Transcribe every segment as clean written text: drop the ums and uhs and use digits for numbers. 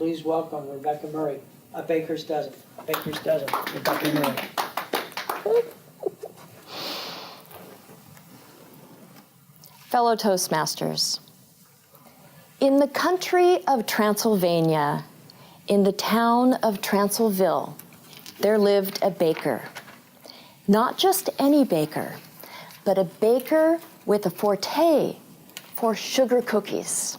Please welcome Rebecca Murray, A Baker's Dozen. A Baker's Dozen, Rebecca Murray. Fellow Toastmasters, in the country of Transylvania, in the town of Transylville, there lived a baker. Not just any baker, but a baker with a forte for sugar cookies.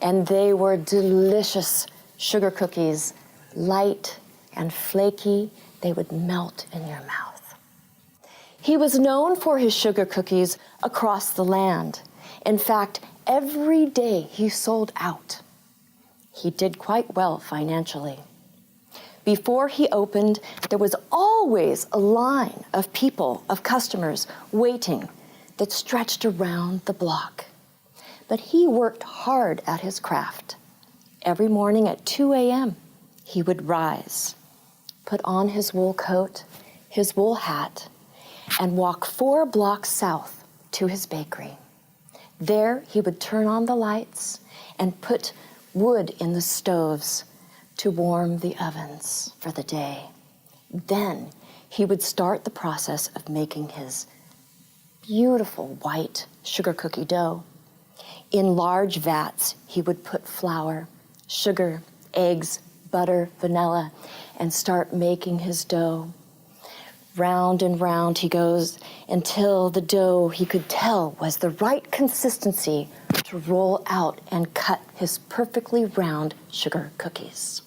And they were delicious sugar cookies, light and flaky. They would melt in your mouth. He was known for his sugar cookies across the land. In fact, every day he sold out. He did quite well financially. Before he opened, there was always a line of people, of customers, waiting that stretched around the block. But he worked hard at his craft. Every morning at 2 a.m., he would rise, put on his wool coat, his wool hat, and walk 4 blocks south to his bakery. There, he would turn on the lights and put wood in the stoves to warm the ovens for the day. Then, he would start the process of making his beautiful white sugar cookie dough. In large vats, he would put flour, sugar, eggs, butter, vanilla, and start making his dough. Round and round he goes until the dough he could tell was the right consistency to roll out and cut his perfectly round sugar cookies.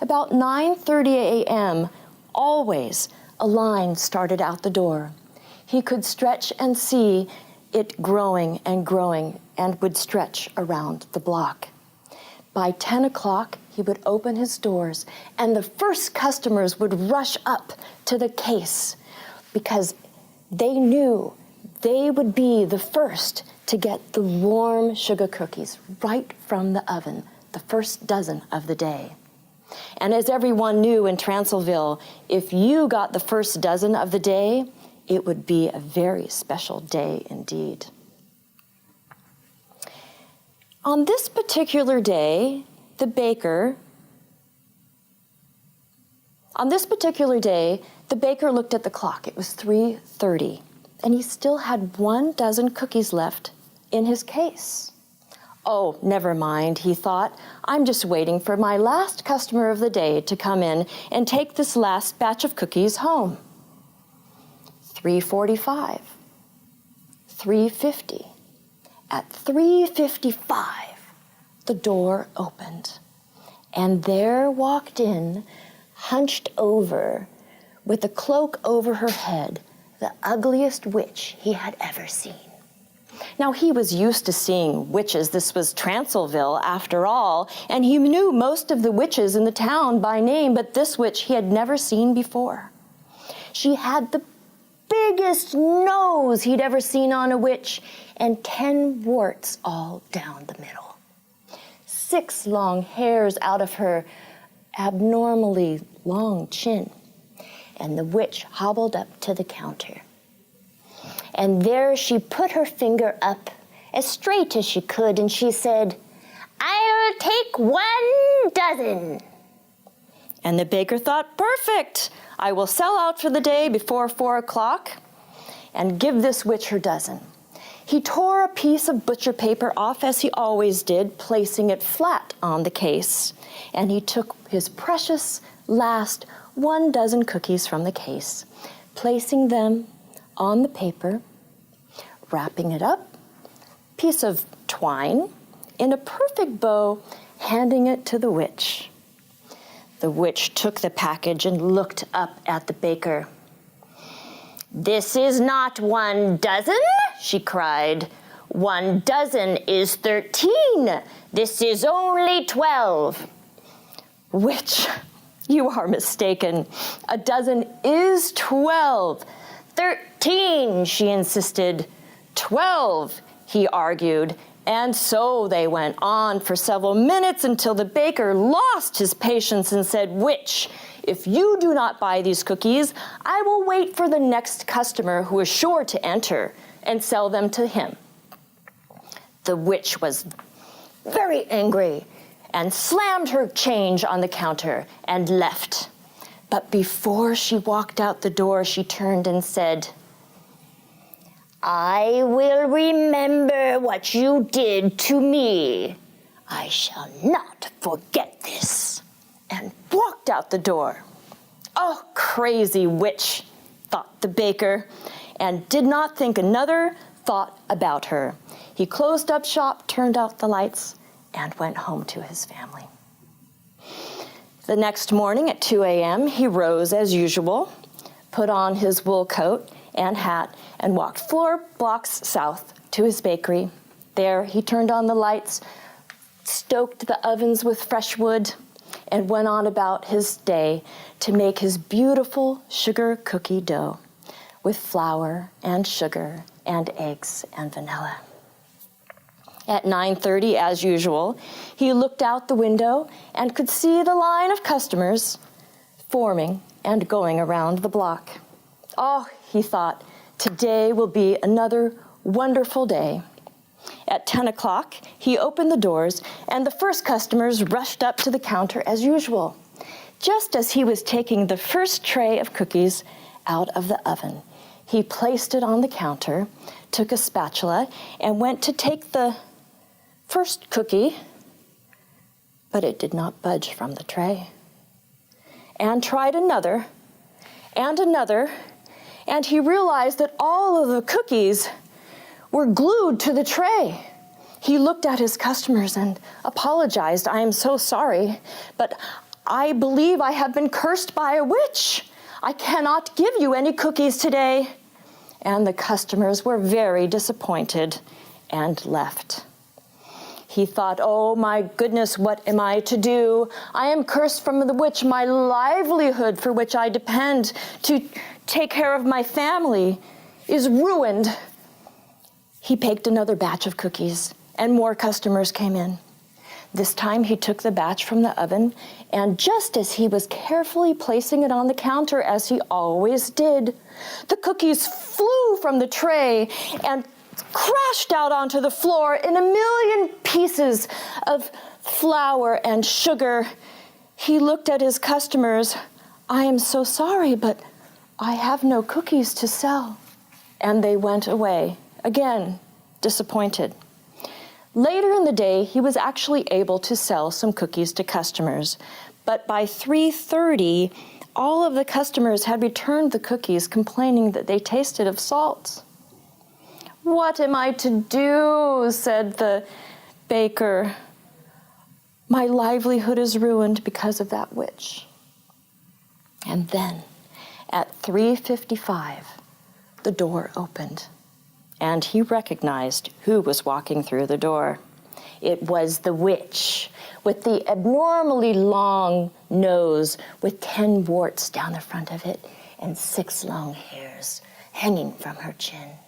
About 9:30 a.m., always a line started out the door. He could stretch and see it growing and would stretch around the block. By 10 o'clock, he would open his doors, and the first customers would rush up to the case because they knew they would be the first to get the warm sugar cookies right from the oven, the first dozen of the day. And as everyone knew in Transylville, if you got the first dozen of the day, it would be a very special day indeed. On this particular day, the baker looked at the clock. It was 3:30, and he still had 1 dozen cookies left in his case. Oh, never mind, he thought. I'm just waiting for my last customer of the day to come in and take this last batch of cookies home. 3:45, 3:50. At 3:55, the door opened, and there walked in, hunched over, with a cloak over her head, the ugliest witch he had ever seen. Now, he was used to seeing witches. This was Transylville, after all, and he knew most of the witches in the town by name, but this witch he had never seen before. She had the biggest nose he'd ever seen on a witch, and 10 warts all down the middle. 6 long hairs out of her abnormally long chin, and the witch hobbled up to the counter. And there she put her finger up as straight as she could, and she said, "I'll take 1 dozen. And the baker thought, perfect, I will sell out for the day before 4 o'clock and give this witch her dozen. He tore a piece of butcher paper off as he always did, placing it flat on the case, and he took his precious last 1 dozen cookies from the case, placing them on the paper, wrapping it up, piece of twine, in a perfect bow, handing it to the witch. The witch took the package and looked up at the baker. "This is not 1 dozen, she cried. 1 dozen is 13. This is only 12. Witch, you are mistaken. A dozen is 12. 13, she insisted. 12, he argued. And so they went on for several minutes until the baker lost his patience and said, "Witch, if you do not buy these cookies, I will wait for the next customer who is sure to enter and sell them to him." The witch was very angry and slammed her change on the counter and left. But before she walked out the door, she turned and said, "I will remember what you did to me. I shall not forget this," and walked out the door. "Oh, crazy witch," thought the baker, and did not think another thought about her. He closed up shop, turned out the lights, and went home to his family. The next morning at 2 a.m., he rose as usual, put on his wool coat and hat, and walked 4 blocks south to his bakery. There, he turned on the lights, stoked the ovens with fresh wood, and went on about his day to make his beautiful sugar cookie dough with flour and sugar and eggs and vanilla. At 9:30, as usual, he looked out the window and could see the line of customers forming and going around the block. Oh, he thought, today will be another wonderful day. At 10 o'clock, he opened the doors, and the first customers rushed up to the counter as usual. Just as he was taking the first tray of cookies out of the oven, he placed it on the counter, took a spatula, and went to take the first cookie, but it did not budge from the tray. And tried another, and another, and he realized that all of the cookies were glued to the tray. He looked at his customers and apologized. "I am so sorry, but I believe I have been cursed by a witch. I cannot give you any cookies today." And the customers were very disappointed and left. He thought, "Oh my goodness, what am I to do? I am cursed from the witch. My livelihood for which I depend to take care of my family is ruined." He baked another batch of cookies, and more customers came in. This time he took the batch from the oven, and just as he was carefully placing it on the counter, as he always did, the cookies flew from the tray and crashed out onto the floor in a million pieces of flour and sugar. He looked at his customers. "I am so sorry, but I have no cookies to sell." And they went away, again, disappointed. Later in the day, he was actually able to sell some cookies to customers, but by 3:30, all of the customers had returned the cookies, complaining that they tasted of salt. "What am I to do?" said the baker. "My livelihood is ruined because of that witch." And then, at 3:55, the door opened, and he recognized who was walking through the door. It was the witch, with the abnormally long nose with 10 warts down the front of it and 6 long hairs hanging from her chin.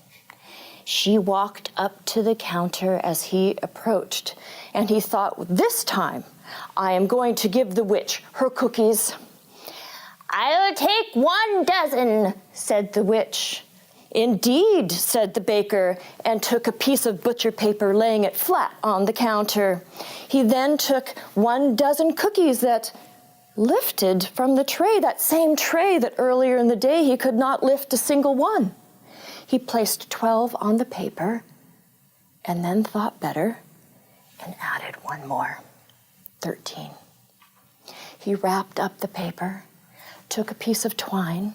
She walked up to the counter as he approached, and he thought, "This time I am going to give the witch her cookies." "I'll take 1 dozen, said the witch. "Indeed," said the baker, and took a piece of butcher paper, laying it flat on the counter. He then took 1 dozen cookies that lifted from the tray, that same tray that earlier in the day he could not lift a single one. He placed 12 on the paper, and then thought better and added 1 more, 13. He wrapped up the paper, took a piece of twine,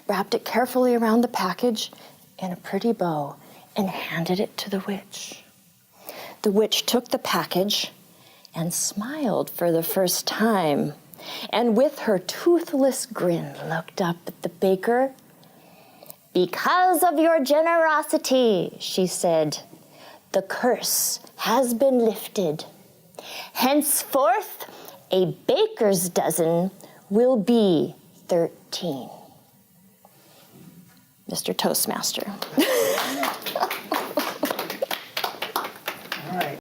wrapped it carefully around the package in a pretty bow, and handed it to the witch. The witch took the package and smiled for the first time, and with her toothless grin looked up at the baker. "Because of your generosity," she said, "the curse has been lifted. Henceforth, a baker's dozen will be 13. Mr. Toastmaster.